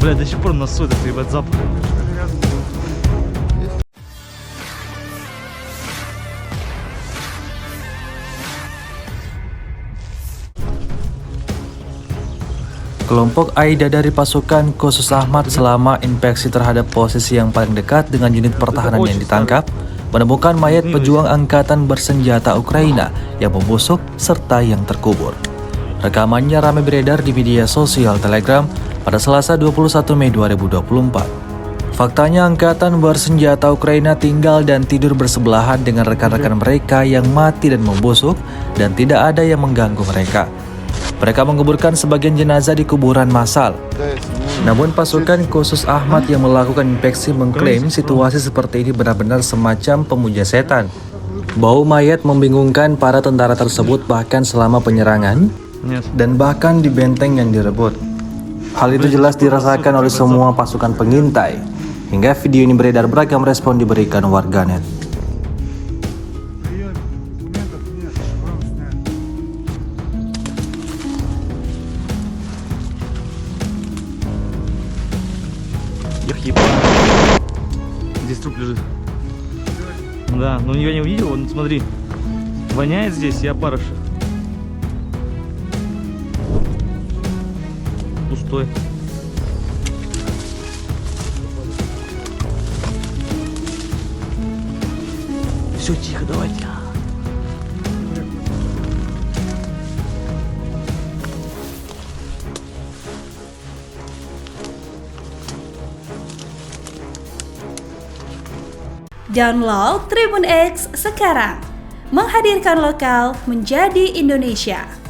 Блядь, до сих пор носу этот, ебать, запах. Kelompok AIDA dari pasukan khusus Ahmad selama inspeksi terhadap posisi yang paling dekat dengan unit pertahanan yang ditangkap, menemukan mayat pejuang angkatan bersenjata Ukraina yang membusuk serta yang terkubur. Rekamannya ramai beredar di media sosial Telegram pada Selasa 21 Mei 2024. Faktanya angkatan bersenjata Ukraina tinggal dan tidur bersebelahan dengan rekan-rekan mereka yang mati dan membusuk dan tidak ada yang mengganggu mereka. Mereka menguburkan sebagian jenazah di kuburan massal. Namun pasukan khusus Ahmad yang melakukan inspeksi mengklaim situasi seperti ini benar-benar semacam pemuja setan. Bau mayat membingungkan para tentara tersebut bahkan selama penyerangan dan bahkan di benteng yang direbut. Hal itu jelas dirasakan oleh semua pasukan pengintai. Hingga video ini beredar, beragam respon diberikan warganet. Эх, ебать. Здесь труп лежит. Да, но я не увидел, вот смотри. Воняет здесь и опарыши. Пустой. Все, тихо, давайте. Download Tribun X sekarang, menghadirkan lokal menjadi Indonesia.